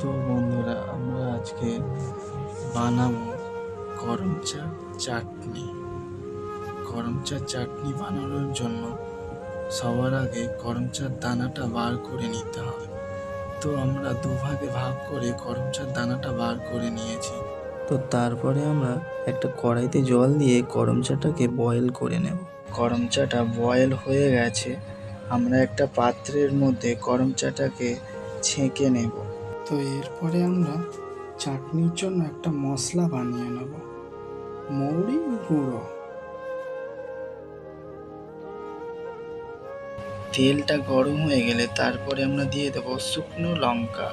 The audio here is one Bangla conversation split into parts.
তো বন্ধুরা, আমরা আজকে বানাবো করমচা চাটনি। করমচা চাটনি বানানোর জন্য সবার আগে করমচার দানাটা বার করে নিতে হবে। তো আমরা দুভাগে ভাগ করে করমচার দানাটা বার করে নিয়েছি। তো তারপরে আমরা একটা কড়াইতে জল দিয়ে করমচাটাকে বয়েল করে নেব। করমচাটা বয়েল হয়ে গেছে, আমরা একটা পাত্রের মধ্যে করমচাটাকে ছেঁকে নেব। তো এরপরে আমরা চাটনির জন্য একটা মশলা বানিয়ে নেব। মৌরি গুঁড়ো, তেলটা গরম হয়ে গেলে তারপরে আমরা দিয়ে দেব শুকনো লঙ্কা।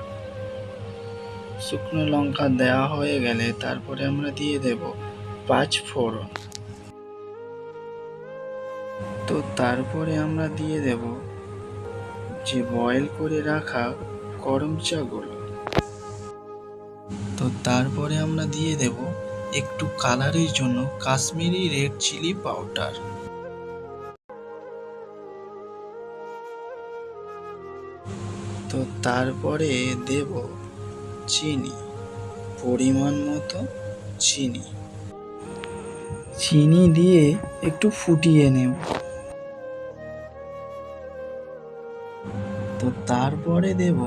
শুকনো লঙ্কা দেওয়া হয়ে গেলে তারপরে আমরা দিয়ে দেব 5 ফোড়ন। তো তারপরে আমরা দিয়ে দেব যে বয়েল করে রাখা করমচাগুলো। তো তারপরে আমরা দিয়ে দেব একটু কালারের জন্য কাশ্মীরি রেড চিলি পাউডার। তো তারপরে দেব চিনি, পরিমাণ মতো চিনি। চিনি দিয়ে একটু ফুটিয়ে নেব। তো তারপরে দেব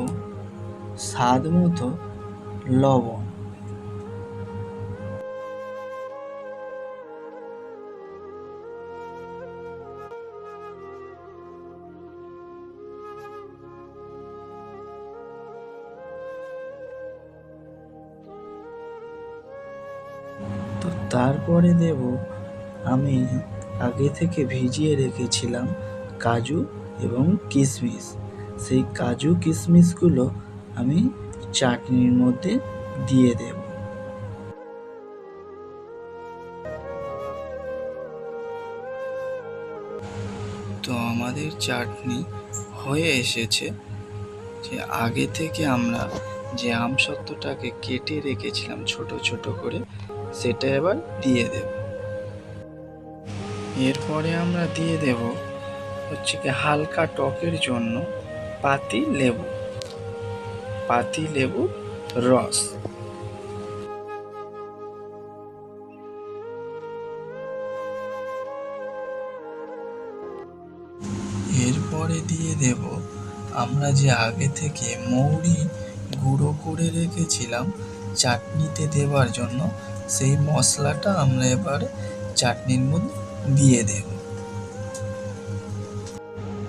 স্বাদ মতো লবণ। তো তারপরে দেব আমি আগে থেকে ভিজিয়ে রেখেছিলাম কাজু এবং কিশমিশ। সেই কাজু কিশমিশগুলো আমি চাটনির মধ্যে দিয়ে দেব। তো আমাদের চাটনি হয়ে এসেছে। যে আগে থেকে আমরা যে আমসত্ত্বটাকে কেটে রেখেছিলাম ছোট ছোট করে, সেটা এবার দিয়ে দেব। এরপরে আমরা দিয়ে দেব হচ্ছে কি হালকা টকের জন্য পাতি লেবুর রস। এরপরে দিয়ে দেব আমরা যে আগে থেকে মৌরি গুঁড়ো করে রেখেছিলাম চাটনিতে দেওয়ার জন্য, সেই মশলাটা আমরা এবার চাটনির মধ্যে দিয়ে দেব।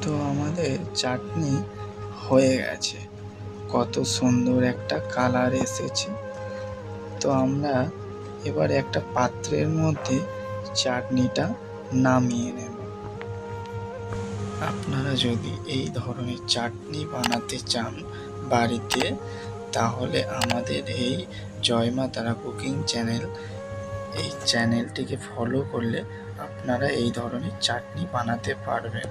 তো আমাদের চাটনি হয়ে গেছে, কত সুন্দর একটা কালার এসেছে। তো আমরা এবার একটা পাত্রের মধ্যে চাটনিটা নামিয়ে নেব। আপনারা যদি এই ধরনের চাটনি বানাতে চান বাড়িতে, তাহলে আমাদের এই জয় মা তারা কুকিং চ্যানেলটিকে ফলো করলে আপনারা এই ধরনের চাটনি বানাতে পারবেন।